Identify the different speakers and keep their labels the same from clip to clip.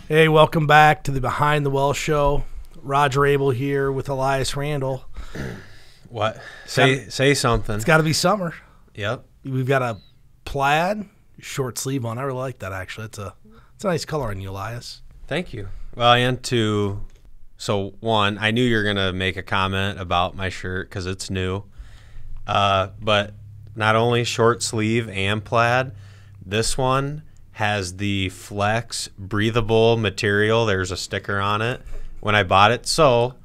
Speaker 1: Hey, welcome back to the Behind the Well show. Roger Abel here with Elias Randel.
Speaker 2: What? Say something.
Speaker 1: It's got to be summer.
Speaker 2: Yep.
Speaker 1: We've got a plaid short sleeve on. I really like that, actually. It's a nice color on you, Elias.
Speaker 2: Thank you. Well, one, I knew you were going to make a comment about my shirt because it's new. But not only short sleeve and plaid, this one has the Flex breathable material. There's a sticker on it when I bought it. So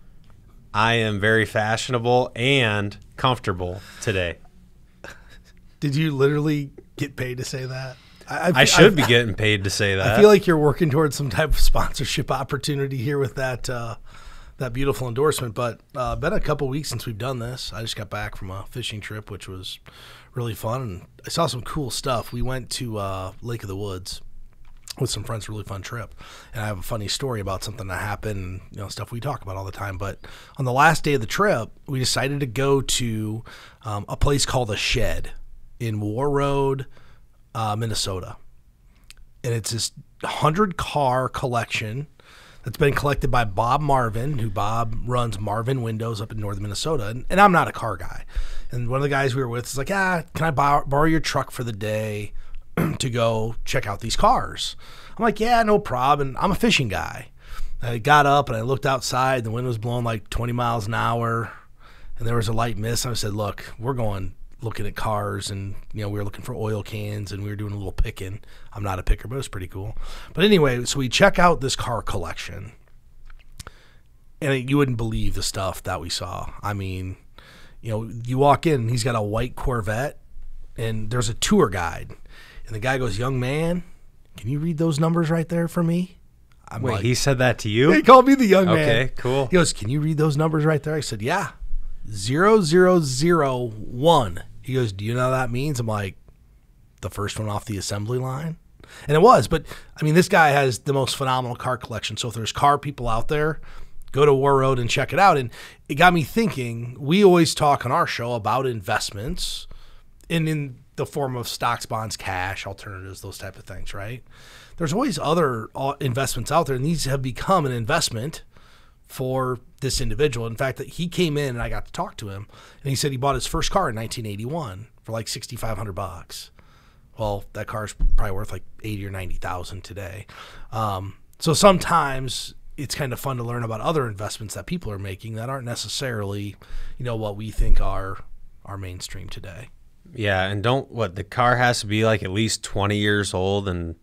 Speaker 2: I am very fashionable and comfortable today.
Speaker 1: Did you literally get paid to say that?
Speaker 2: I should be getting paid to say that.
Speaker 1: I feel like you're working towards some type of sponsorship opportunity here with that that beautiful endorsement. But been a couple weeks since we've done this. I just got back from a fishing trip, which was really fun, and I saw some cool stuff. We went to Lake of the Woods with some friends. Really fun trip, and I have a funny story about something that happened. Stuff we talk about all the time. But on the last day of the trip, we decided to go to a place called The Shed in War Road, Minnesota, and it's this 100-car collection that's been collected by Bob Marvin, who Bob runs Marvin Windows up in northern Minnesota. And I'm not a car guy. And one of the guys we were with is like, can I borrow your truck for the day to go check out these cars? I'm like, yeah, no problem. And I'm a fishing guy. I got up and I looked outside. The wind was blowing like 20 miles an hour, and there was a light mist. And I said, look, we're going looking at cars, and we were looking for oil cans, and we were doing a little picking. I'm not a picker, but it was pretty cool. But anyway, so we check out this car collection, and you wouldn't believe the stuff that we saw. I mean, you walk in, and he's got a white Corvette, and there's a tour guide, and the guy goes, "Young man, can you read those numbers right there for me?"
Speaker 2: Wait, he said that to you?
Speaker 1: He called me the young man.
Speaker 2: Okay, cool.
Speaker 1: He goes, "Can you read those numbers right there?" I said, "Yeah, 0001. He goes, "Do you know what that means?" I'm like, "The first one off the assembly line." And it was, but I mean, this guy has the most phenomenal car collection. So if there's car people out there, go to War Road and check it out. And it got me thinking, we always talk on our show about investments in the form of stocks, bonds, cash, alternatives, those type of things, right? There's always other investments out there, and these have become an investment for this individual. In fact, he came in and I got to talk to him, and he said he bought his first car in 1981 for like $6,500. Well, that car's probably worth like 80 or 90,000 today. So sometimes it's kind of fun to learn about other investments that people are making that aren't necessarily, what we think are mainstream today.
Speaker 2: Yeah, and the car has to be like at least 20 years old and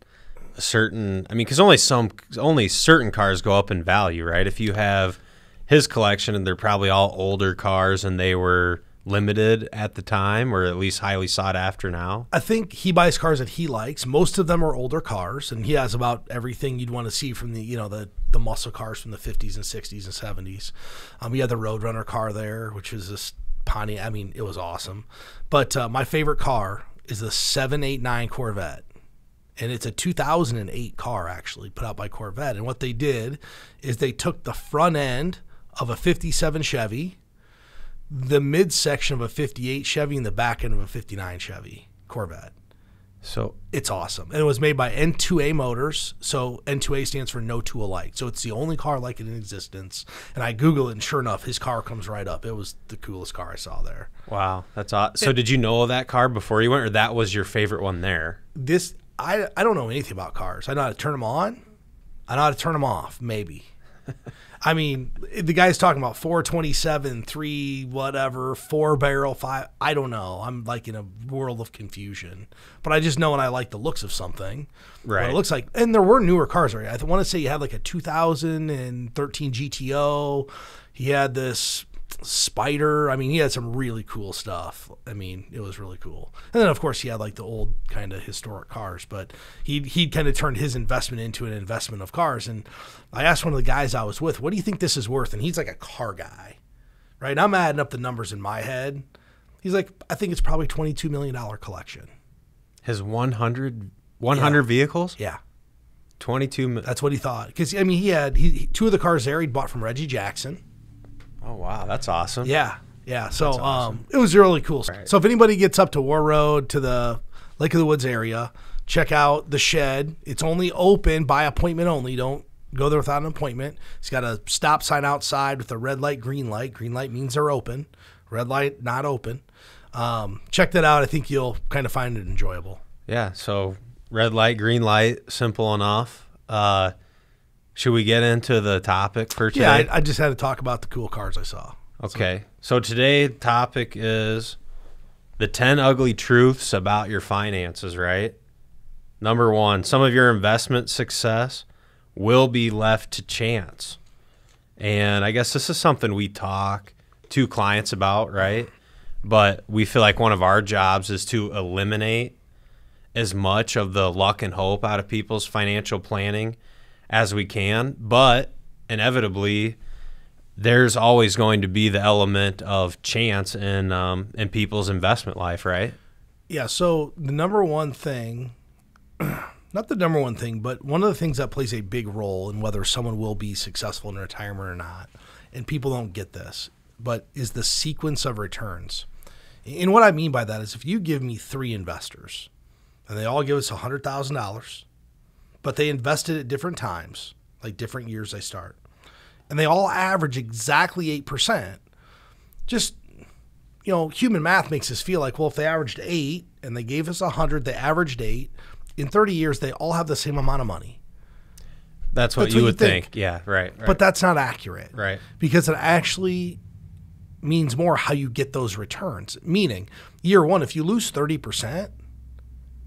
Speaker 2: a certain, because only certain cars go up in value, right? If you have his collection and they're probably all older cars and they were limited at the time, or at least highly sought after now. I
Speaker 1: think he buys cars that he likes. Most of them are older cars, and he has about everything you'd want to see from the muscle cars from the 50s and 60s and 70s. He had the Roadrunner car there, which was this Pontiac. It was awesome. But my favorite car is the 789 Corvette. And it's a 2008 car, actually, put out by Corvette. And what they did is they took the front end of a 57 Chevy, the midsection of a 58 Chevy, and the back end of a 59 Chevy Corvette.
Speaker 2: So
Speaker 1: it's awesome. And it was made by N2A Motors. So N2A stands for no two alike. So it's the only car like it in existence. And I Google it, and sure enough, his car comes right up. It was the coolest car I saw there.
Speaker 2: Wow, that's awesome. So did you know of that car before you went, or that was your favorite one there?
Speaker 1: I don't know anything about cars. I know how to turn them on. I know how to turn them off, maybe. The guy's talking about 427, 3 whatever, 4-barrel, 5. I don't know. I'm like in a world of confusion. But I just know when I like the looks of something,
Speaker 2: right?
Speaker 1: What it looks like. And there were newer cars, right? I want to say you had like a 2013 GTO. He had this Spider. He had some really cool stuff. It was really cool. And then, of course, he had like the old kind of historic cars, but he kind of turned his investment into an investment of cars. And I asked one of the guys I was with, "What do you think this is worth?" And he's like a car guy, right? And I'm adding up the numbers in my head. He's like, "I think it's probably $22 million collection."
Speaker 2: His 100 vehicles?
Speaker 1: Yeah.
Speaker 2: 22.
Speaker 1: That's what he thought. Because, he had two of the cars there he'd bought from Reggie Jackson.
Speaker 2: Oh, wow. That's awesome.
Speaker 1: Yeah. So
Speaker 2: awesome.
Speaker 1: It was really cool.
Speaker 2: Right.
Speaker 1: So if anybody gets up to War Road, to the Lake of the Woods area, check out The Shed. It's only open by appointment only. Don't go there without an appointment. It's got a stop sign outside with a red light, green light. Green light means they're open. Red light, not open. Check that out. I think you'll kind of find it enjoyable.
Speaker 2: Yeah, so red light, green light, simple enough. Should we get into the topic for today?
Speaker 1: Yeah, I just had to talk about the cool cars I saw.
Speaker 2: Okay, so today's topic is the 10 ugly truths about your finances, right? Number 1, some of your investment success will be left to chance. And I guess this is something we talk to clients about, right? But we feel like one of our jobs is to eliminate as much of the luck and hope out of people's financial planning as we can. But inevitably, there's always going to be the element of chance in people's investment life, right?
Speaker 1: Yeah, so the number one thing, not the number one thing, but one of the things that plays a big role in whether someone will be successful in retirement or not, and people don't get this, but is the sequence of returns. And what I mean by that is if you give me 3 investors and they all give us $100,000, but they invested at different times, like different years they start, and they all average exactly 8%, just, human math makes us feel like, well, if they averaged 8 and they gave us 100, they averaged 8, in 30 years, they all have the same amount of money.
Speaker 2: That's what you would think. Yeah, right.
Speaker 1: But that's not accurate.
Speaker 2: Right.
Speaker 1: Because it actually means more how you get those returns. Meaning, year 1, if you lose 30%,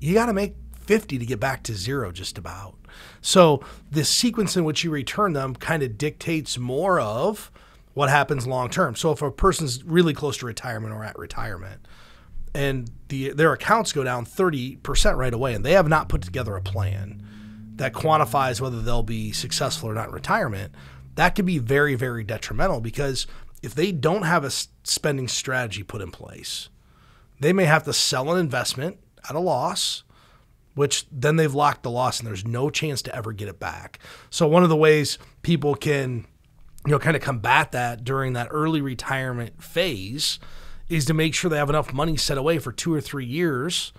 Speaker 1: you got to make 50 to get back to 0 just about. So the sequence in which you return them kind of dictates more of what happens long term. So if a person's really close to retirement or at retirement and their accounts go down 30% right away and they have not put together a plan that quantifies whether they'll be successful or not in retirement, that could be very, very detrimental because if they don't have a spending strategy put in place, they may have to sell an investment at a loss, which then they've locked the loss and there's no chance to ever get it back. So one of the ways people can, kind of combat that during that early retirement phase is to make sure they have enough money set away for 2 or 3 years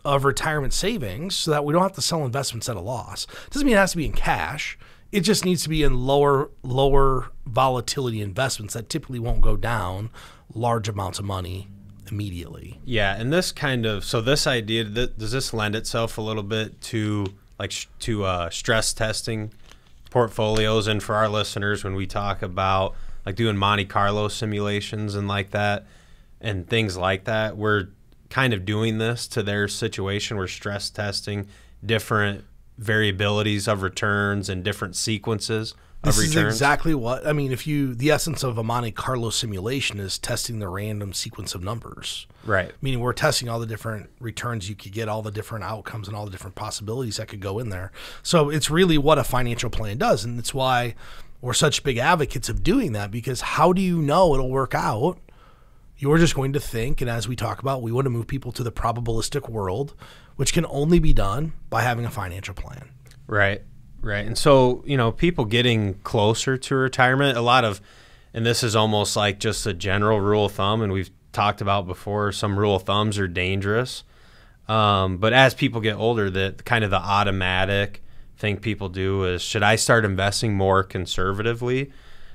Speaker 1: of retirement savings so that we don't have to sell investments at a loss. Doesn't mean it has to be in cash. It just needs to be in lower volatility investments that typically won't go down large amounts of money immediately.
Speaker 2: Yeah, and this idea, does this lend itself a little bit to stress testing portfolios? And for our listeners, when we talk about like doing Monte Carlo simulations and like that and things like that, we're kind of doing this to their situation. We're stress testing different variabilities of returns and different sequences of returns.
Speaker 1: This is exactly what, the essence of a Monte Carlo simulation is testing the random sequence of numbers.
Speaker 2: Right.
Speaker 1: Meaning we're testing all the different returns you could get, all the different outcomes and all the different possibilities that could go in there. So it's really what a financial plan does. And it's why we're such big advocates of doing that, because how do you know it'll work out? You're just going to think, and as we talk about, we want to move people to the probabilistic world, which can only be done by having a financial plan.
Speaker 2: Right. Right. And so, people getting closer to retirement, and this is almost like just a general rule of thumb, and we've talked about before, some rule of thumbs are dangerous. But as people get older, the automatic thing people do is, should I start investing more conservatively?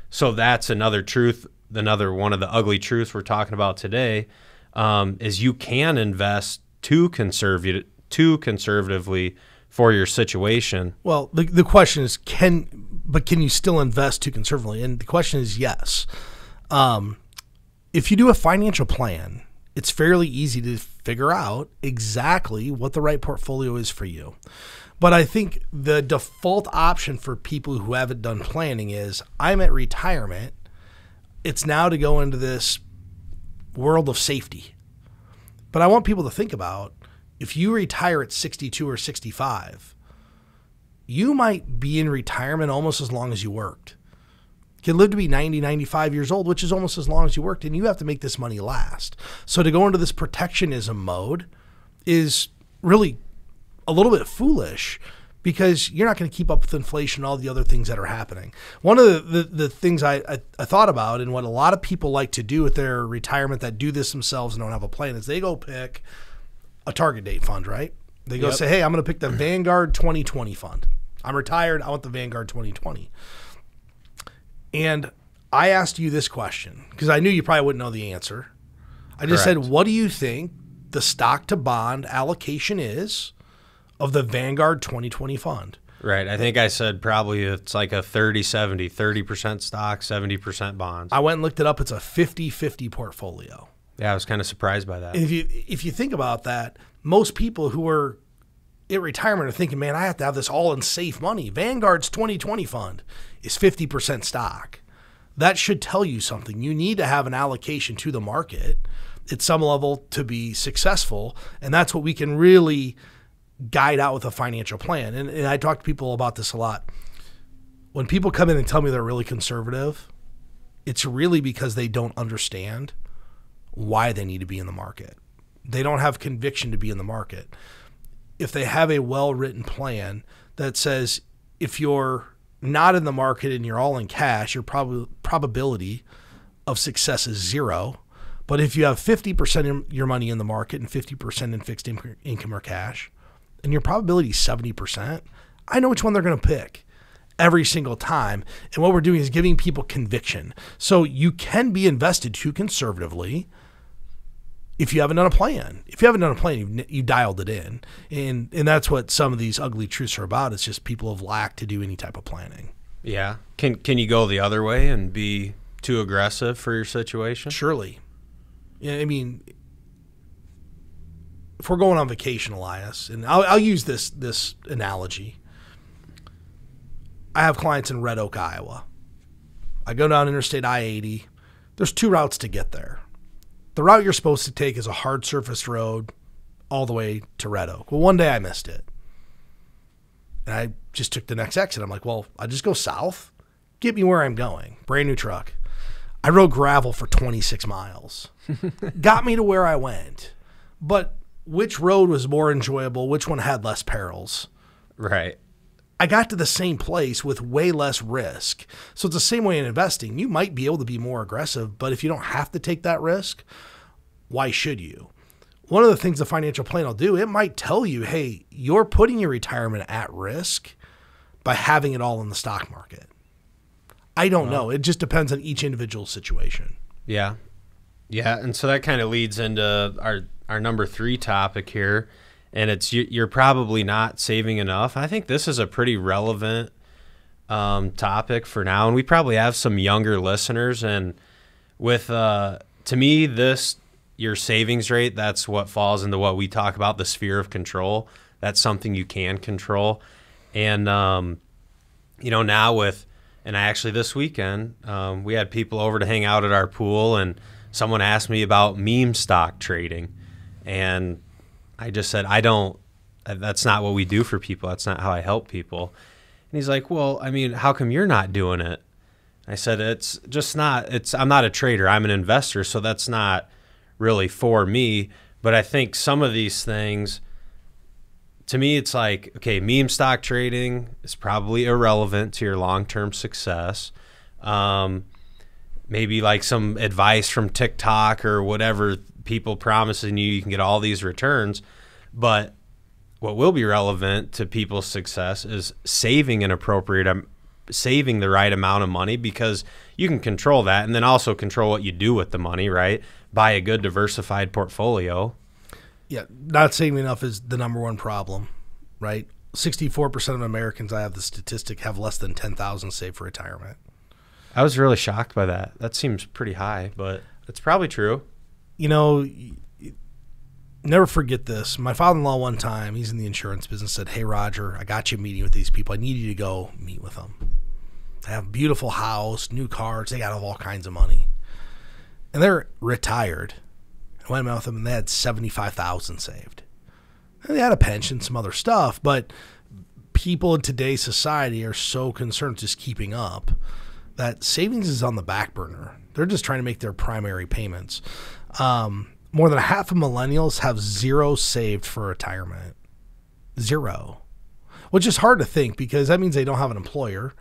Speaker 2: So that's another truth. Another one of the ugly truths we're talking about today is you can invest too conservatively for your situation.
Speaker 1: Well, the question is, can you still invest too conservatively? And the question is yes. If you do a financial plan, it's fairly easy to figure out exactly what the right portfolio is for you. But I think the default option for people who haven't done planning is, I'm at retirement. It's now to go into this world of safety. But I want people to think about, if you retire at 62 or 65, you might be in retirement almost as long as you worked. You can live to be 90, 95 years old, which is almost as long as you worked, and you have to make this money last. So to go into this protectionism mode is really a little bit foolish, because you're not going to keep up with inflation and all the other things that are happening. One of the things I thought about, and what a lot of people like to do with their retirement that do this themselves and don't have a plan, is they go pick a target date fund, right? They go say, hey, I'm going to pick the Vanguard 2020 fund. I'm retired. I want the Vanguard 2020. And I asked you this question because I knew you probably wouldn't know the answer. I just said, what do you think the stock to bond allocation is of the Vanguard 2020 fund?
Speaker 2: Right. I think I said probably it's like a 30-70, 30% stock, 70% bonds.
Speaker 1: I went and looked it up. It's a 50-50 portfolio.
Speaker 2: Yeah, I was kind of surprised by that.
Speaker 1: And if you think about that, most people who are at retirement are thinking, man, I have to have this all in safe money. Vanguard's 2020 fund is 50% stock. That should tell you something. You need to have an allocation to the market at some level to be successful. And that's what we can really guide out with a financial plan. And I talk to people about this a lot. When people come in and tell me they're really conservative, it's really because they don't understand why they need to be in the market. They don't have conviction to be in the market. If they have a well-written plan that says if you're not in the market and you're all in cash, your probability of success is 0. But if you have 50% of your money in the market and 50% in fixed income or cash, and your probability is 70%, I know which one they're going to pick every single time. And what we're doing is giving people conviction. So you can be invested too conservatively if you haven't done a plan. If you haven't done a plan, you dialed it in. And that's what some of these ugly truths are about. It's just people have lacked to do any type of planning.
Speaker 2: Yeah. Can you go the other way and be too aggressive for your situation?
Speaker 1: Surely. Yeah, I mean, if we're going on vacation, Elias, and I'll use this analogy. I have clients in Red Oak, Iowa. I go down Interstate I-80. There's 2 routes to get there. The route you're supposed to take is a hard surface road all the way to Red Oak. Well, one day I missed it. And I just took the next exit. I'm like, well, I just go south. Get me where I'm going. Brand new truck. I rode gravel for 26 miles. Got me to where I went. But which road was more enjoyable? Which one had less perils?
Speaker 2: Right.
Speaker 1: I got to the same place with way less risk. So it's the same way in investing. You might be able to be more aggressive, but if you don't have to take that risk, why should you? One of the things the financial plan will do, it might tell you, hey, you're putting your retirement at risk by having it all in the stock market. I don't know. It just depends on each individual situation.
Speaker 2: Yeah. Yeah. And so that kind of leads into our number 3 topic here. And it's you're probably not saving enough. I think this is a pretty relevant topic for now. And we probably have some younger listeners. And with, to me, your savings rate, that's what falls into what we talk about, the sphere of control. That's something you can control. And, now and actually this weekend, we had people over to hang out at our pool, and someone asked me about meme stock trading. And I just said, that's not what we do for people. That's not how I help people. And he's like, well, I mean, how come you're not doing it? I said, I'm not a trader. I'm an investor. So that's not really for me. But I think some of these things, to me, it's like, okay, meme stock trading is probably irrelevant to your long-term success. Maybe like some advice from TikTok or whatever, people promising you can get all these returns. But what will be relevant to people's success is saving saving the right amount of money, because you can control that, and then also control what you do with the money, right? Buy a good diversified portfolio.
Speaker 1: Yeah, not saving enough is the number one problem, right? 64% of Americans, I have the statistic, have less than $10,000 saved for retirement.
Speaker 2: I was really shocked by that. That seems pretty high, but it's probably true.
Speaker 1: Never forget this. My father-in-law one time, he's in the insurance business, said, hey, Roger, I got you a meeting with these people. I need you to go meet with them. They have a beautiful house, new cars. They got all kinds of money. And they're retired. I went with them, and they had $75,000 saved. And they had a pension, some other stuff, but people in today's society are so concerned with just keeping up that savings is on the back burner. They're just trying to make their primary payments. More than half of millennials have 0 saved for retirement. 0. Which is hard to think, because that means they don't have an employer,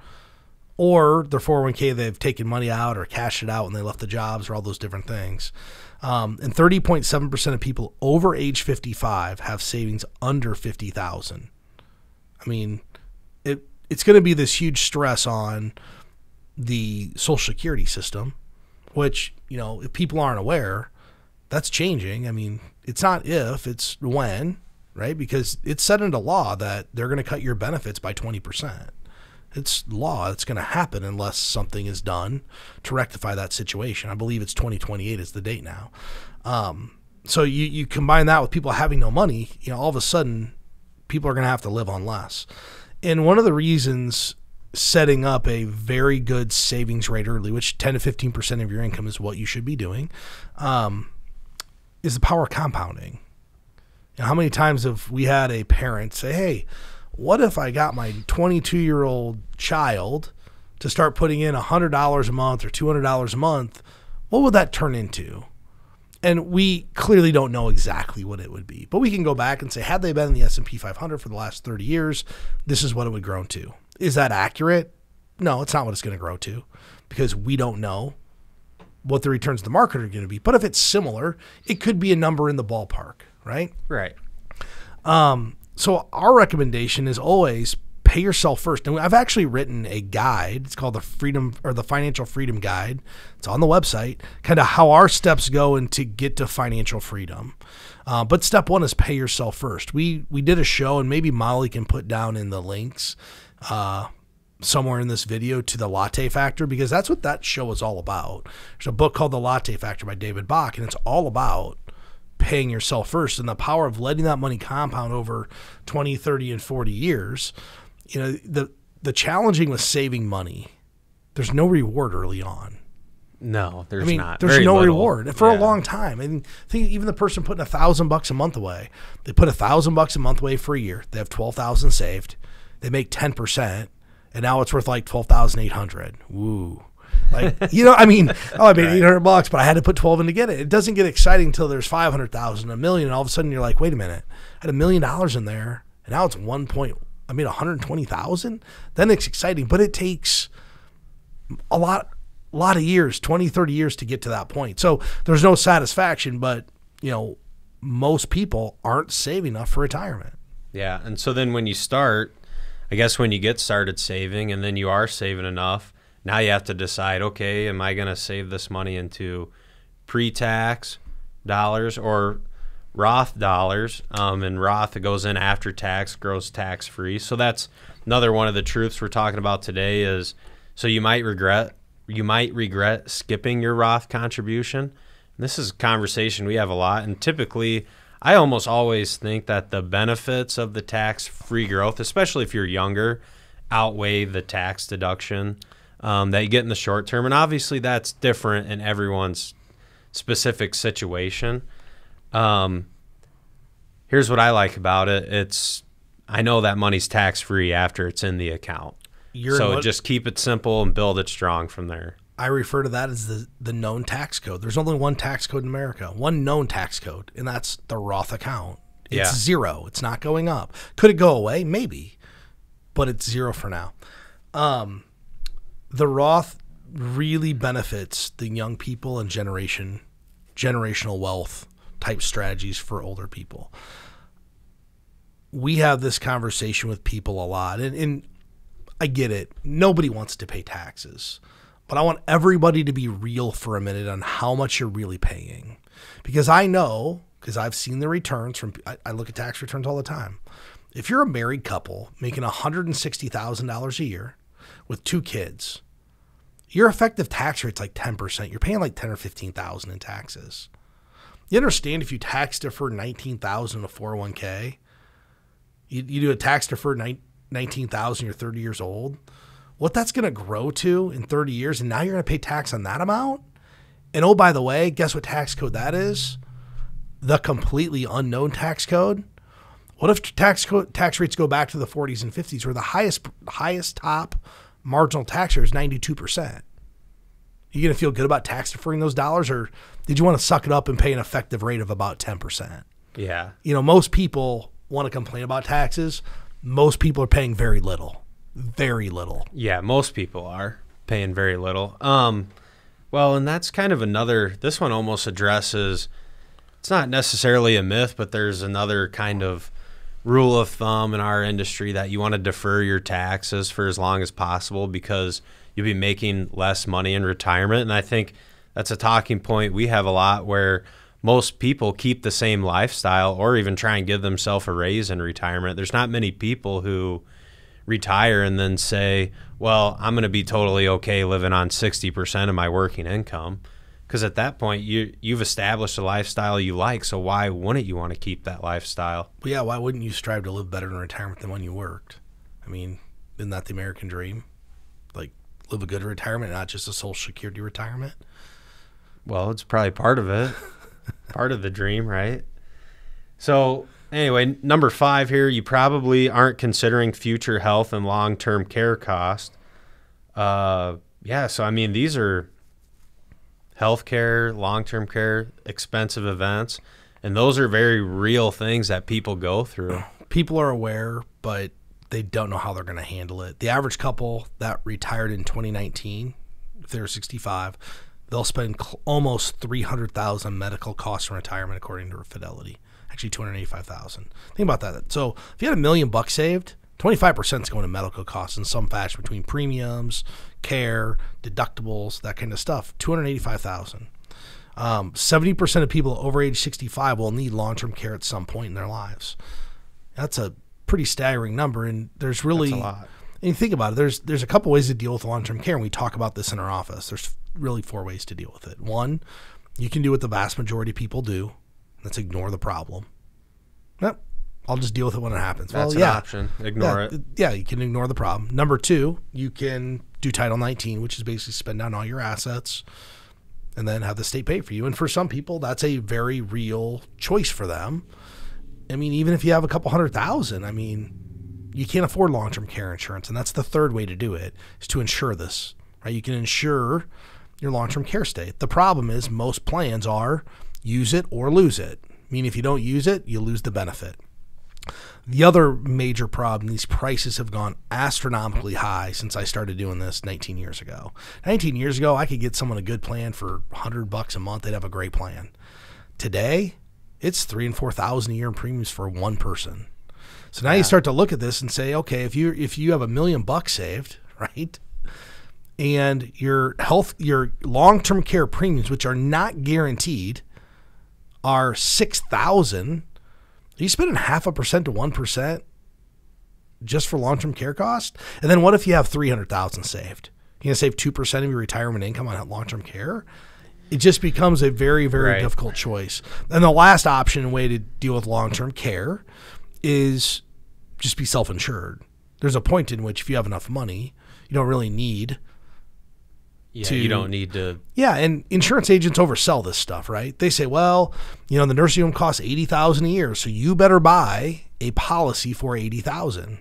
Speaker 1: or their 401k, they've taken money out or cashed it out when they left the jobs, or all those different things. And 30.7% of people over age 55 have savings under $50,000. I mean, it's going to be this huge stress on the Social Security system, which, if people aren't aware, that's changing. I mean, it's not if, it's when, right? Because it's set into law that they're going to cut your benefits by 20%. It's law. It's going to happen unless something is done to rectify that situation. I believe it's 2028 is the date now. So you combine that with people having no money, all of a sudden people are going to have to live on less. And one of the reasons setting up a very good savings rate early, which 10 to 15% of your income is what you should be doing, is the power of compounding. How many times have we had a parent say, hey, what if I got my 22-year-old child to start putting in $100 a month or $200 a month? What would that turn into? And we clearly don't know exactly what it would be. But we can go back and say, had they been in the S&P 500 for the last 30 years, this is what it would grow to. Is that accurate? No, it's not what it's going to grow to, because we don't know what the returns of the market are going to be. But if it's similar, it could be a number in the ballpark, right?
Speaker 2: Right.
Speaker 1: So our recommendation is always pay yourself first. And I've actually written a guide. It's called the Financial Freedom Guide. It's on the website, kind of how our steps go and to get to financial freedom. But step one is pay yourself first. We did a show, and maybe Molly can put down in the links somewhere in this video to the Latte Factor, because that's what that show is all about. There's a book called The Latte Factor by David Bach, and it's all about paying yourself first and the power of letting that money compound over 20, 30, and 40 years. The challenging with saving money, there's no reward early on.
Speaker 2: No, there's not.
Speaker 1: There's
Speaker 2: Very
Speaker 1: no
Speaker 2: little.
Speaker 1: reward for a long time. And think even the person putting $1,000 a month away, they put $1,000 a month away for a year. They have 12,000 saved. They make 10%, and now it's worth like 12,800. Woo. Like, I made $800, but I had to put 12 in to get it. It doesn't get exciting until there's 500,000, $1 million, and all of a sudden you're like, wait a minute, I had $1 million in there, and now it's 120,000. Then it's exciting, but it takes a lot of years, 20, 30 years to get to that point. So there's no satisfaction, but most people aren't saving enough for retirement.
Speaker 2: Yeah, and so then when you start, I guess when you get started saving and then you are saving enough, now you have to decide, okay, am I going to save this money into pre-tax dollars or Roth dollars? And Roth, it goes in after tax, grows tax-free. So that's another one of the truths we're talking about today is, so you might regret skipping your Roth contribution. And this is a conversation we have a lot, and typically I almost always think that the benefits of the tax-free growth, especially if you're younger, outweigh the tax deduction that you get in the short term. And obviously that's different in everyone's specific situation. Here's what I like about it. I know that money's tax-free after it's in the account. Just keep it simple and build it strong from there.
Speaker 1: I refer to that as the known tax code. There's only one tax code in America, one known tax code, and that's the Roth account. It's zero. It's not going up. Could it go away? Maybe, but it's zero for now. The Roth really benefits the young people and generational wealth type strategies for older people. We have this conversation with people a lot, and I get it. Nobody wants to pay taxes, but I want everybody to be real for a minute on how much you're really paying, because I know, because I've seen the returns I look at tax returns all the time. If you're a married couple making $160,000 a year with 2 kids, your effective tax rate's like 10%. You're paying like $10,000 or $15,000 in taxes. You understand if you tax defer $19,000 in a 401k, you do a tax deferred $19,000, you're 30 years old, what that's going to grow to in 30 years, and now you're going to pay tax on that amount? And oh, by the way, guess what tax code that is? The completely unknown tax code. What if tax rates go back to the 40s and 50s, where the highest top marginal tax rate is 92%? You going to feel good about tax deferring those dollars, or did you want to suck it up and pay an effective rate of about 10%?
Speaker 2: Yeah.
Speaker 1: Most people want to complain about taxes. Most people are paying very little. Very little.
Speaker 2: Yeah, most people are paying very little. Well, and that's kind of this one almost addresses, it's not necessarily a myth, but there's another kind of rule of thumb in our industry that you want to defer your taxes for as long as possible because you'll be making less money in retirement. And I think that's a talking point we have a lot, where most people keep the same lifestyle or even try and give themselves a raise in retirement. There's not many people who retire and then say, well, I'm going to be totally okay living on 60% of my working income. Because at that point, you've established a lifestyle you like, so why wouldn't you want to keep that lifestyle?
Speaker 1: Well, yeah, why wouldn't you strive to live better in retirement than when you worked? I mean, isn't that the American dream? Like, live a good retirement, not just a Social Security retirement?
Speaker 2: Well, it's probably part of it, part of the dream, right? So anyway, number 5 here, you probably aren't considering future health and long-term care costs. Yeah, so I mean, these are healthcare, long-term care, expensive events, and those are very real things that people go through.
Speaker 1: People are aware, but they don't know how they're going to handle it. The average couple that retired in 2019, if they're 65, they'll spend almost $300,000 medical costs in retirement, according to Fidelity. Actually, $285,000. Think about that. So if you had $1 million saved, 25% is going to medical costs in some fashion, between premiums, care, deductibles, that kind of stuff. $285,000. 70% of people over age 65 will need long-term care at some point in their lives. That's a pretty staggering number, and there's really
Speaker 2: That's a lot.
Speaker 1: And you think about it, there's a couple ways to deal with long-term care, and we talk about this in our office. There's really 4 ways to deal with it. One, you can do what the vast majority of people do. That's ignore the problem. Yep. I'll just deal with it when it happens.
Speaker 2: That's an option. Ignore it.
Speaker 1: Yeah, you can ignore the problem. Number 2, you can do Title 19, which is basically spend down all your assets and then have the state pay for you. And for some people, that's a very real choice for them. I mean, even if you have a couple $100,000, I mean, you can't afford long-term care insurance. And that's the third way to do it, is to insure this, right? You can insure your long-term care stay. The problem is most plans are use it or lose it. I mean, if you don't use it, you lose the benefit. The other major problem, these prices have gone astronomically high since I started doing this 19 years ago. 19 years ago, I could get someone a good plan for $100 a month. They'd have a great plan. Today, it's $3,000 and $4,000 a year in premiums for one person. So now you start to look at this and say, okay, if you have $1 million saved, right, and your long-term care premiums, which are not guaranteed, are $6,000. Are you spending 0.5% to 1% just for long-term care costs? And then what if you have $300,000 saved? You're going to save 2% of your retirement income on long-term care? It just becomes a very, very difficult choice. And the last option, way to deal with long-term care, is just be self-insured. There's a point in which if you have enough money, you don't really need
Speaker 2: you don't need to.
Speaker 1: Yeah, and insurance agents oversell this stuff, right? They say, well, the nursing home costs $80,000 a year, so you better buy a policy for $80,000.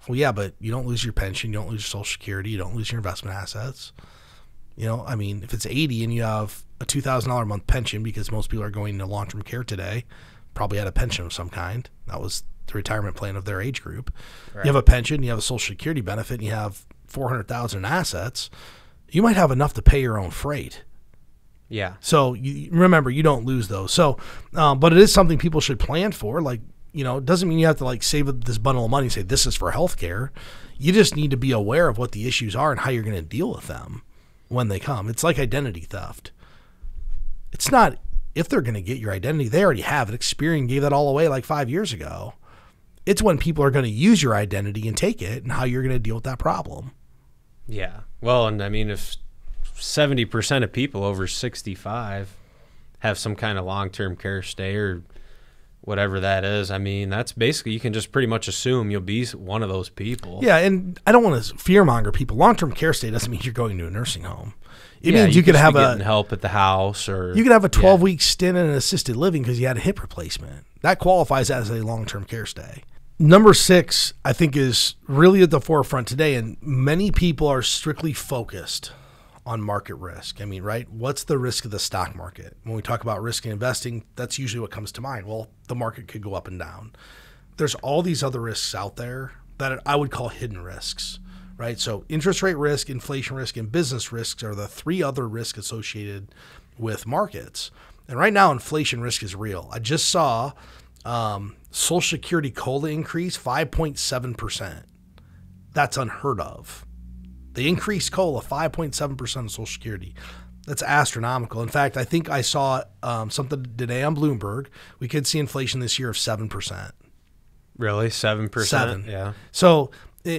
Speaker 1: Well, yeah, but you don't lose your pension, you don't lose your Social Security, you don't lose your investment assets. I mean, if it's $80,000 and you have a $2,000 a month pension, because most people are going into long-term care today, probably had a pension of some kind. That was the retirement plan of their age group. Right. You have a pension, you have a Social Security benefit, and you have $400,000 in assets, you might have enough to pay your own freight.
Speaker 2: Yeah.
Speaker 1: So remember, you don't lose those. So, but it is something people should plan for. Like, it doesn't mean you have to save this bundle of money and say this is for healthcare. You just need to be aware of what the issues are and how you're going to deal with them when they come. It's like identity theft. It's not if they're going to get your identity. They already have it. Experian gave that all away 5 years ago. It's when people are going to use your identity and take it and how you're going to deal with that problem.
Speaker 2: Yeah. Well, and I mean, if 70% of people over 65 have some kind of long-term care stay or whatever that is, I mean, that's basically, you can just pretty much assume you'll be one of those people.
Speaker 1: Yeah, and I don't want to fearmonger people. Long-term care stay doesn't mean you're going to a nursing home. It means you could have
Speaker 2: getting help at the house, or
Speaker 1: you could have a 12-week stint in an assisted living because you had a hip replacement. That qualifies as a long-term care stay. Number 6, I think, is really at the forefront today, and many people are strictly focused on market risk. I mean, right? What's the risk of the stock market? When we talk about risk in investing, that's usually what comes to mind. Well, the market could go up and down. There's all these other risks out there that I would call hidden risks, right? So interest rate risk, inflation risk, and business risks are the 3 other risks associated with markets. And right now, inflation risk is real. I just saw Social Security COLA increase, 5.7%. That's unheard of. They increased COLA 5.7% of Social Security. That's astronomical. In fact, I think I saw something today on Bloomberg. We could see inflation this year of 7%.
Speaker 2: Really? 7%?
Speaker 1: 7.
Speaker 2: Yeah.
Speaker 1: So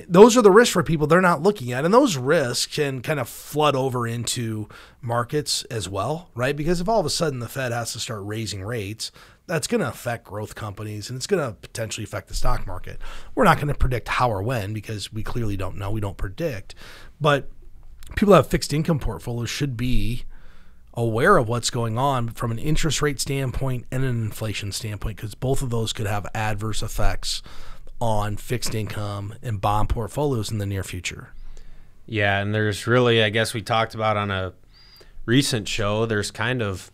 Speaker 1: those are the risks for people they're not looking at. And those risks can kind of flood over into markets as well, right? Because if all of a sudden the Fed has to start raising rates, that's going to affect growth companies and it's going to potentially affect the stock market. We're not going to predict how or when because we clearly don't know. We don't predict. But people that have fixed income portfolios should be aware of what's going on from an interest rate standpoint and an inflation standpoint, because both of those could have adverse effects on fixed income and bond portfolios in the near future.
Speaker 2: Yeah, and there's really, I guess we talked about on a recent show, there's kind of,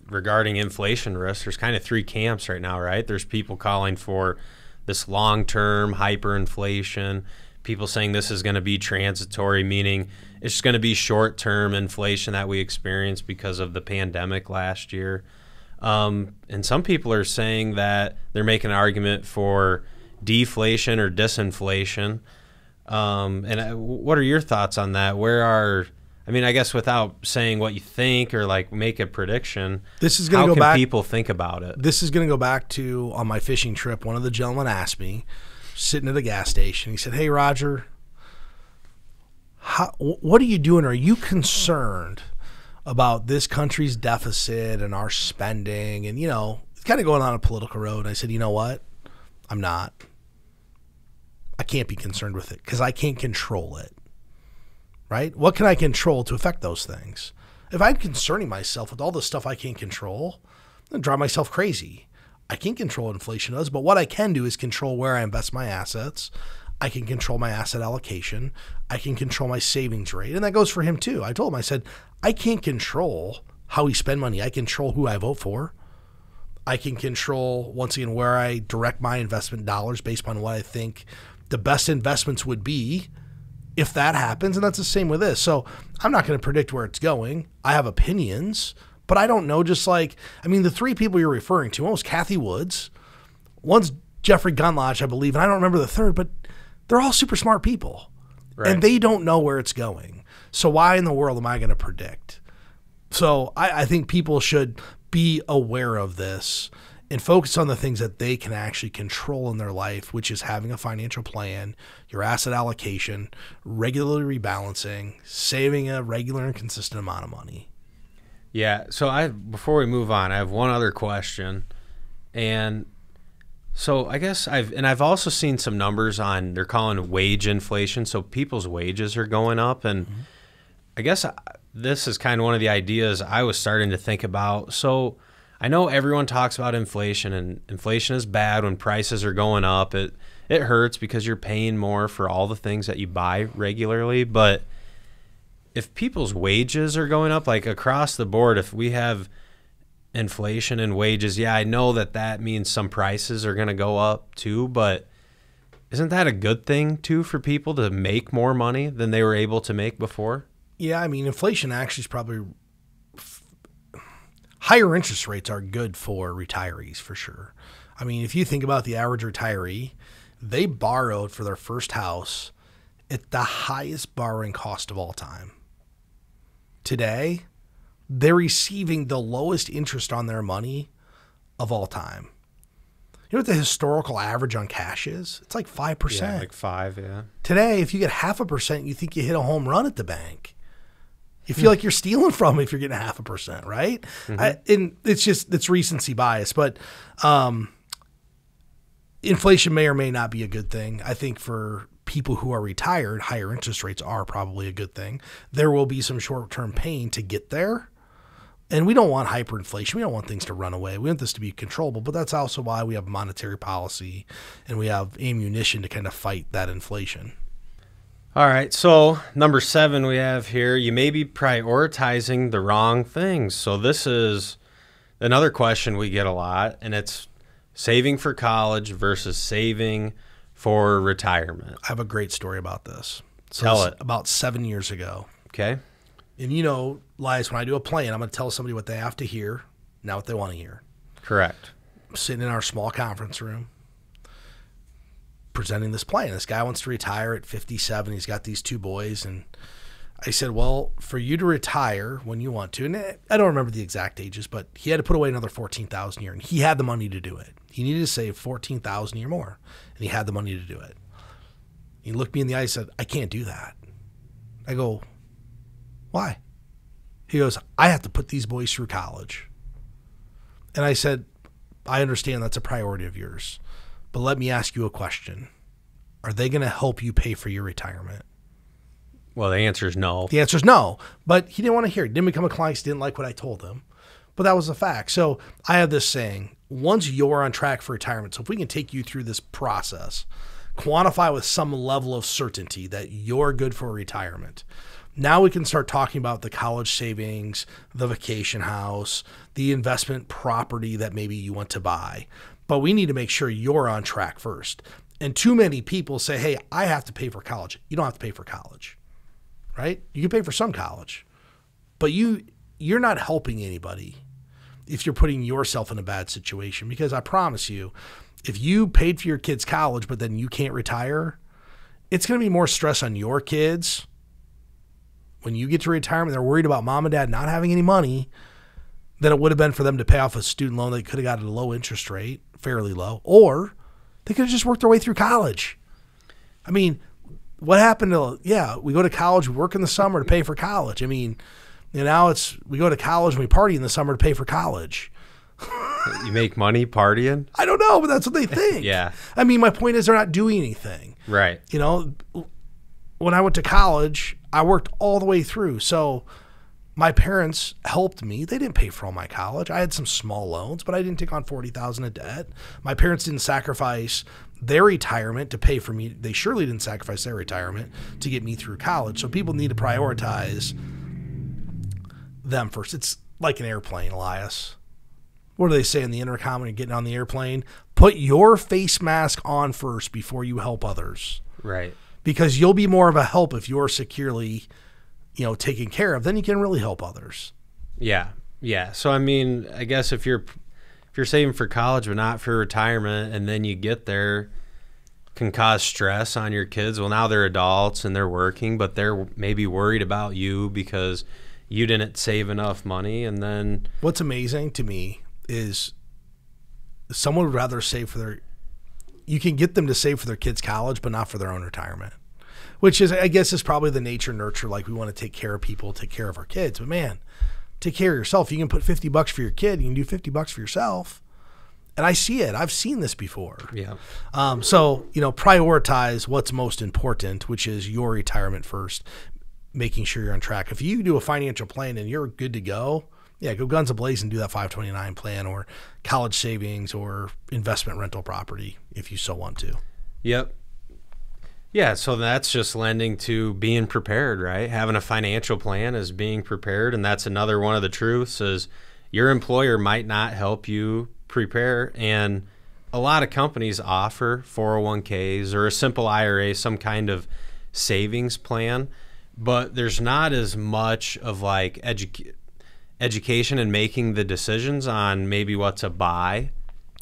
Speaker 2: regarding inflation risk, there's kind of three camps right now, right? There's people calling for this long-term hyperinflation, people saying this is going to be transitory, meaning it's just going to be short-term inflation that we experienced because of the pandemic last year. And some people are saying that they're making an argument for deflation or disinflation. What are your thoughts on that? I guess without saying what you think or like make a prediction, how can people think about it?
Speaker 1: This is going to go back to, on my fishing trip, one of the gentlemen asked me, sitting at a gas station, he said, "Hey, Roger, what are you doing? Are you concerned about this country's deficit and our spending?" And, it's kind of going on a political road. And I said, "You know what? I'm not. I can't be concerned with it because I can't control it." Right? What can I control to affect those things? If I'm concerning myself with all the stuff I can't control, I'm going to drive myself crazy. I can't control what inflation does, but what I can do is control where I invest my assets. I can control my asset allocation. I can control my savings rate. And that goes for him too. I told him, I said, I can't control how we spend money. I control who I vote for. I can control, once again, where I direct my investment dollars based upon what I think the best investments would be if that happens. And that's the same with this. So I'm not going to predict where it's going. I have opinions, but I don't know. The three people you're referring to, one was Kathy Woods, one's Jeffrey Gundlach, I believe, and I don't remember the third, but they're all super smart people. Right. And they don't know where it's going. So why in the world am I going to predict? So I think people should be aware of this and focus on the things that they can actually control in their life, which is having a financial plan, your asset allocation, regularly rebalancing, saving a regular and consistent amount of money.
Speaker 2: Yeah. So before we move on, I have one other question. And so I guess I've also seen some numbers on, they're calling wage inflation. So people's wages are going up. And I guess this is kind of one of the ideas I was starting to think about. So I know everyone talks about inflation, and inflation is bad when prices are going up. It hurts because you're paying more for all the things that you buy regularly. But if people's wages are going up, like across the board, if we have inflation and wages, yeah, I know that means some prices are going to go up too, but isn't that a good thing too for people to make more money than they were able to make before?
Speaker 1: Yeah, inflation actually is probably higher interest rates are good for retirees for sure. If you think about the average retiree, they borrowed for their first house at the highest borrowing cost of all time. Today, they're receiving the lowest interest on their money of all time. You know what the historical average on cash is? It's like 5%.
Speaker 2: Yeah, like 5, yeah.
Speaker 1: Today, if you get 0.5%, you think you hit a home run at the bank. You feel like you're stealing from them if you're getting 0.5%, right? Mm-hmm. And it's recency bias. But inflation may or may not be a good thing. I think for people who are retired, higher interest rates are probably a good thing. There will be some short-term pain to get there. And we don't want hyperinflation. We don't want things to run away. We want this to be controllable. But that's also why we have monetary policy and we have ammunition to kind of fight that inflation.
Speaker 2: All right, so number 7 we have here, you may be prioritizing the wrong things. So this is another question we get a lot, and it's saving for college versus saving for retirement.
Speaker 1: I have a great story about this. So
Speaker 2: Tell it.
Speaker 1: About 7 years ago.
Speaker 2: Okay.
Speaker 1: And Elias, when I do a plan, I'm going to tell somebody what they have to hear, not what they want to hear.
Speaker 2: Correct.
Speaker 1: sitting in our small conference room presenting this plan. This guy wants to retire at 57. He's got these 2 boys. And I said, well, for you to retire when you want to, and I don't remember the exact ages, but he had to put away another $14,000 a year, and he had the money to do it. He needed to save $14,000 a year more, and he had the money to do it. He looked me in the eye and said, I can't do that. I go, why? He goes, I have to put these boys through college. And I said, I understand that's a priority of yours, but let me ask you a question. Are they going to help you pay for your retirement?
Speaker 2: Well, the answer is no.
Speaker 1: The answer is no, but he didn't want to hear it. He didn't become a client. He didn't like what I told him, but that was a fact. So I have this saying, once you're on track for retirement, so if we can take you through this process, quantify with some level of certainty that you're good for retirement. Now we can start talking about the college savings, the vacation house, the investment property that maybe you want to buy. But we need to make sure you're on track first. And too many people say, hey, I have to pay for college. You don't have to pay for college, right? You can pay for some college, but you're not helping anybody if you're putting yourself in a bad situation. Because I promise you, if you paid for your kids' college, but then you can't retire, it's going to be more stress on your kids. When you get to retirement, they're worried about mom and dad not having any money than it would have been for them to pay off a student loan they could have got at a low interest rate, fairly low, or they could have just worked their way through college. I mean, what happened to, we go to college, we work in the summer to pay for college. I mean, now we go to college and we party in the summer to pay for college.
Speaker 2: You make money partying?
Speaker 1: I don't know, but that's what they think.
Speaker 2: Yeah.
Speaker 1: I mean, my point is they're not doing anything.
Speaker 2: Right.
Speaker 1: You know, when I went to college, I worked all the way through. So my parents helped me. They didn't pay for all my college. I had some small loans, but I didn't take on $40,000 of debt. My parents didn't sacrifice their retirement to pay for me. They surely didn't sacrifice their retirement to get me through college. So people need to prioritize them first. It's like an airplane, Elias. What do they say in the intercom when you're getting on the airplane? Put your face mask on first before you help others.
Speaker 2: Right.
Speaker 1: Because you'll be more of a help if you're securely, taken care of. Then you can really help others.
Speaker 2: Yeah. Yeah. So, I mean, I guess if you're saving for college but not for retirement, and then you get there, can cause stress on your kids. Well, now they're adults and they're working, but they're maybe worried about you because you didn't save enough money. And then
Speaker 1: what's amazing to me is someone would rather save for you can get them to save for their kids' college, but not for their own retirement, which is, I guess, is probably the nature nurture. Like, we want to take care of people, take care of our kids, but man, take care of yourself. You can put $50 for your kid. You can do $50 for yourself. And I see it. I've seen this before.
Speaker 2: Yeah.
Speaker 1: So, prioritize what's most important, which is your retirement first, making sure you're on track. If you do a financial plan and you're good to go, go guns a-blazing and do that 529 plan or college savings or investment rental property if you so want to.
Speaker 2: Yep. Yeah, so that's just lending to being prepared, right? Having a financial plan is being prepared, and that's another one of the truths is your employer might not help you prepare, and a lot of companies offer 401ks or a simple IRA, some kind of savings plan, but there's not as much of like education and making the decisions on maybe what to buy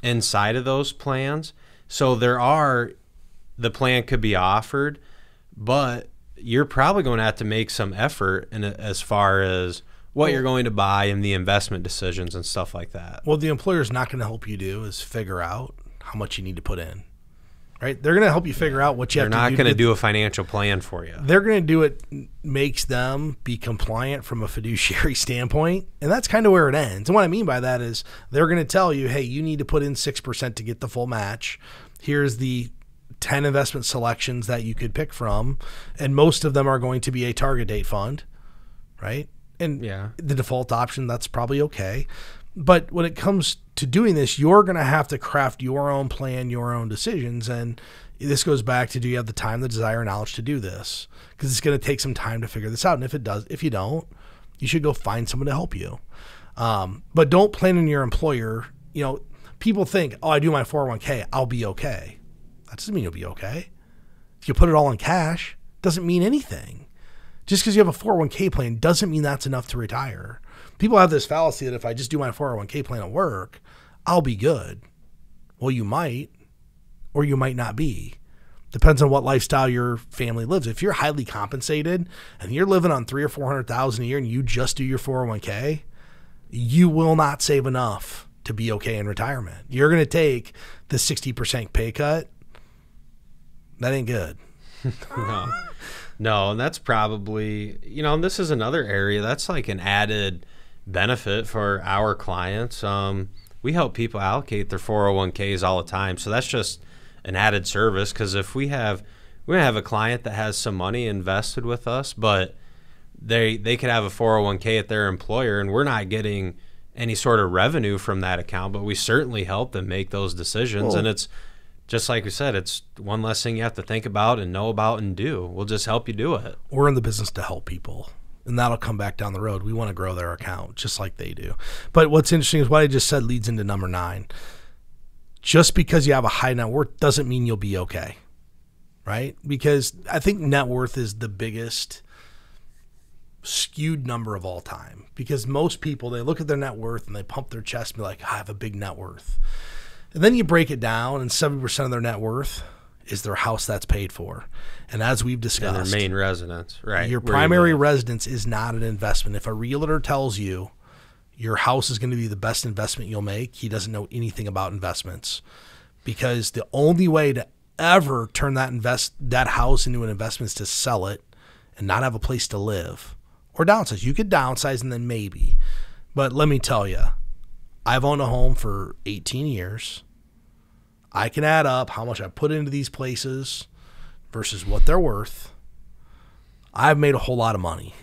Speaker 2: inside of those plans. So the plan could be offered, but you're probably going to have to make some effort as far as what you're going to buy and the investment decisions and stuff like that.
Speaker 1: What the employer's not going to help you do is figure out how much you need to put in. Right? They're going to help you figure out what you have to do.
Speaker 2: They're not going to do a financial plan for you.
Speaker 1: They're going to do it makes them be compliant from a fiduciary standpoint, and that's kind of where it ends. And what I mean by that is they're going to tell you, hey, you need to put in 6% to get the full match. Here's the 10 investment selections that you could pick from, and most of them are going to be a target date fund, right? And the default option, that's probably okay. But when it comes to doing this, you're going to have to craft your own plan, your own decisions. And this goes back to, do you have the time, the desire, knowledge to do this? Because it's going to take some time to figure this out. And if you don't, you should go find someone to help you. But don't plan on your employer. People think, oh, I do my 401k, I'll be okay. That doesn't mean you'll be okay. If you put it all in cash, it doesn't mean anything. Just because you have a 401k plan doesn't mean that's enough to retire. People have this fallacy that if I just do my 401k plan at work, I'll be good. Well, you might, or you might not be. Depends on what lifestyle your family lives. If you're highly compensated and you're living on $300,000 or $400,000 a year and you just do your 401k, you will not save enough to be okay in retirement. You're going to take the 60% pay cut. That ain't good.
Speaker 2: No, and that's probably, and this is another area that's like an added benefit for our clients. We help people allocate their 401ks all the time. So that's just an added service, because if we have a client that has some money invested with us, but they could have a 401k at their employer and we're not getting any sort of revenue from that account, but we certainly help them make those decisions. And it's just like we said, it's one less thing you have to think about and know about and do. We'll just help you do it.
Speaker 1: We're in the business to help people, and that'll come back down the road. We want to grow their account just like they do. But what's interesting is what I just said leads into number 9. Just because you have a high net worth doesn't mean you'll be okay, right? Because I think net worth is the biggest skewed number of all time, because most people, they look at their net worth and they pump their chest and be like, I have a big net worth. And then you break it down, and 70% of their net worth is their house that's paid for. And as we've discussed,
Speaker 2: and their main residence, right?
Speaker 1: Your primary residence is not an investment. If a realtor tells you your house is going to be the best investment you'll make, he doesn't know anything about investments, because the only way to ever turn that house into an investment is to sell it and not have a place to live, or downsize. You could downsize and then maybe, but let me tell you, I've owned a home for 18 years. I can add up how much I put into these places versus what they're worth. I've made a whole lot of money.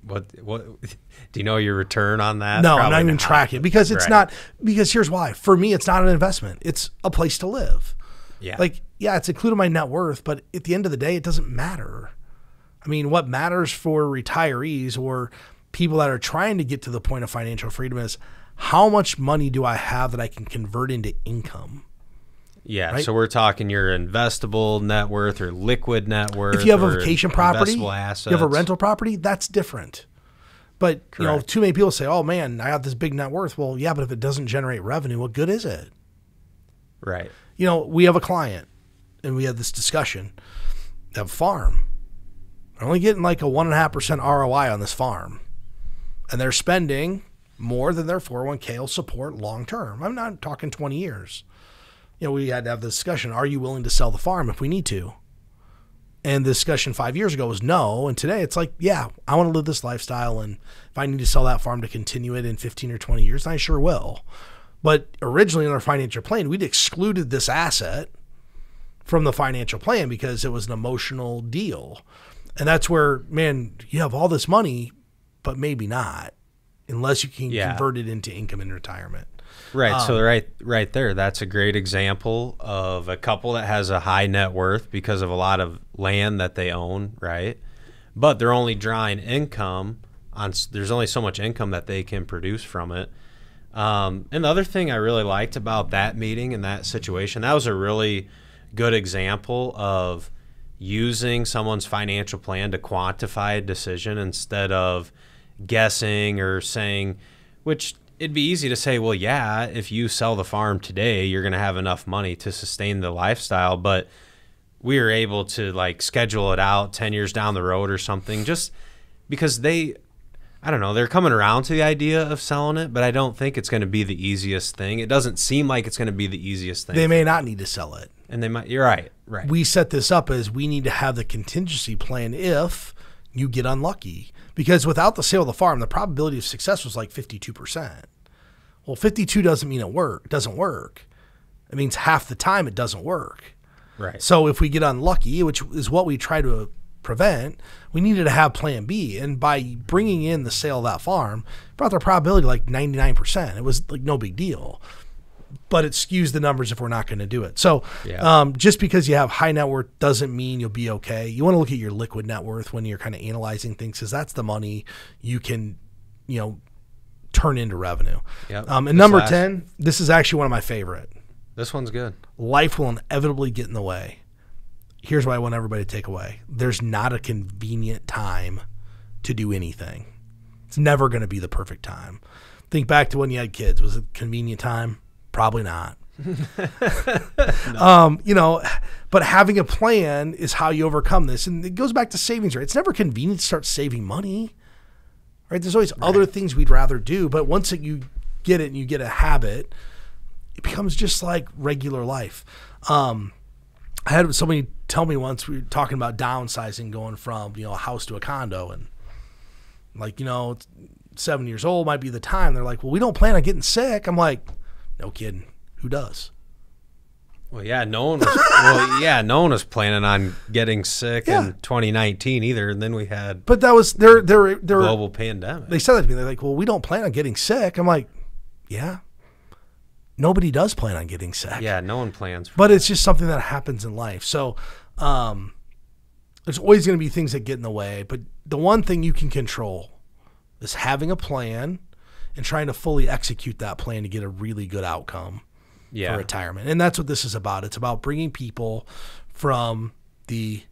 Speaker 2: What do you know your return on that?
Speaker 1: No, I'm not even tracking, because it's not, because here's why. For me, it's not an investment. It's a place to live.
Speaker 2: Yeah.
Speaker 1: It's included my net worth, but at the end of the day, it doesn't matter. I mean, what matters for retirees or people that are trying to get to the point of financial freedom is, how much money do I have that I can convert into income?
Speaker 2: Yeah,
Speaker 1: right?
Speaker 2: So we're talking your investable net worth or liquid net worth.
Speaker 1: If you have a vacation property, you
Speaker 2: assets.
Speaker 1: have a rental property, that's different. But
Speaker 2: Correct.
Speaker 1: Too many people say, oh man, I got this big net worth. Well, yeah, but if it doesn't generate revenue, what good is it?
Speaker 2: Right.
Speaker 1: We have a client and we had this discussion. They have a farm. They're only getting like a 1.5% ROI on this farm. And they're spending more than their 401k will support long term. I'm not talking 20 years. We had to have the discussion, are you willing to sell the farm if we need to? And the discussion 5 years ago was no. And today it's like, yeah, I want to live this lifestyle. And if I need to sell that farm to continue it in 15 or 20 years, I sure will. But originally in our financial plan, we'd excluded this asset from the financial plan because it was an emotional deal. And that's where, man, you have all this money, but maybe not, unless you can convert it into income in retirement.
Speaker 2: Right. So right there, that's a great example of a couple that has a high net worth because of a lot of land that they own, right? But they're only drawing income on, there's only so much income that they can produce from it. And the other thing I really liked about that meeting and that situation, that was a really good example of using someone's financial plan to quantify a decision instead of guessing or saying, which it'd be easy to say, well, yeah, if you sell the farm today, you're going to have enough money to sustain the lifestyle. But we were able to schedule it out 10 years down the road or something, just because they're coming around to the idea of selling it, but I don't think it's going to be the easiest thing. It doesn't seem like it's going to be the easiest thing.
Speaker 1: They may not need to sell it.
Speaker 2: And they might, you're right.
Speaker 1: We set this up as we need to have the contingency plan if you get unlucky. Because without the sale of the farm, the probability of success was like 52%. Well, 52 doesn't mean it doesn't work. It means half the time it doesn't work.
Speaker 2: Right.
Speaker 1: So if we get unlucky, which is what we try to prevent, we needed to have plan B. And by bringing in the sale of that farm, brought the probability to 99%. It was no big deal. But it skews the numbers if we're not going to do it. So just because you have high net worth doesn't mean you'll be okay. You want to look at your liquid net worth when you're kind of analyzing things, because that's the money you can, turn into revenue.
Speaker 2: Yep.
Speaker 1: And number 10, this is actually one of my favorite.
Speaker 2: This one's good.
Speaker 1: Life will inevitably get in the way. Here's what I want everybody to take away. There's not a convenient time to do anything. It's never going to be the perfect time. Think back to when you had kids. Was it a convenient time? Probably not. You know, but having a plan is how you overcome this. And it goes back to savings rate. It's never convenient to start saving money, right? There's always other things we'd rather do. But once you get it and you get a habit, it becomes just like regular life. I had somebody tell me once, we were talking about downsizing, going from, you know, a house to a condo, and like, you know, 7 years old might be the time. They're like, well, we don't plan on getting sick. I'm like, no kidding. Who does?
Speaker 2: Well, yeah, no one was. No one was planning on getting sick in 2019 either. And then we had,
Speaker 1: but that was their
Speaker 2: global pandemic.
Speaker 1: They said that to me. They're like, well, we don't plan on getting sick. I'm like, yeah. Nobody does plan on getting sick.
Speaker 2: Yeah, no one plans.
Speaker 1: But it's just something that happens in life. So there's always going to be things that get in the way. But the one thing you can control is having a plan and trying to fully execute that plan to get a really good outcome for retirement. And that's what this is about. It's about bringing people from the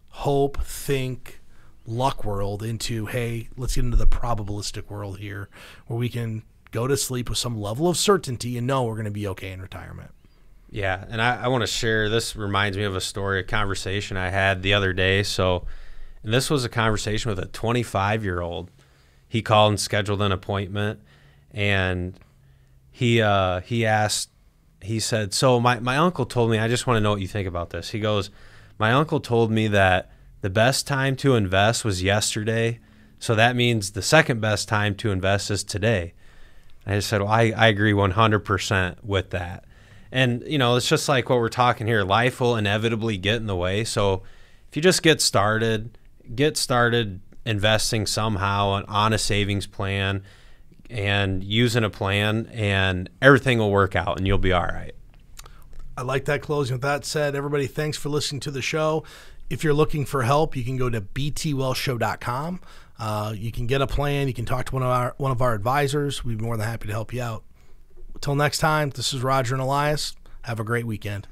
Speaker 1: hope, think, luck world into, hey, let's get into the probabilistic world here, where we can go to sleep with some level of certainty and know we're going to be okay in retirement.
Speaker 2: Yeah, and I want to share, this reminds me of a story, a conversation I had the other day. And this was a conversation with a 25-year-old. He called and scheduled an appointment, and he said, so my uncle told me, I just want to know what you think about this. He goes, my uncle told me that the best time to invest was yesterday, so that means the second best time to invest is today. I just said, well, I agree 100% with that. And, you know, it's just like what we're talking here. Life will inevitably get in the way. So if you just get started investing somehow on a savings plan and using a plan, and everything will work out and you'll be all right.
Speaker 1: I like that closing. With that said, everybody, thanks for listening to the show. If you're looking for help, you can go to btwellshow.com. You can get a plan. You can talk to one of our advisors. We'd be more than happy to help you out. Until next time, this is Roger and Elias. Have a great weekend.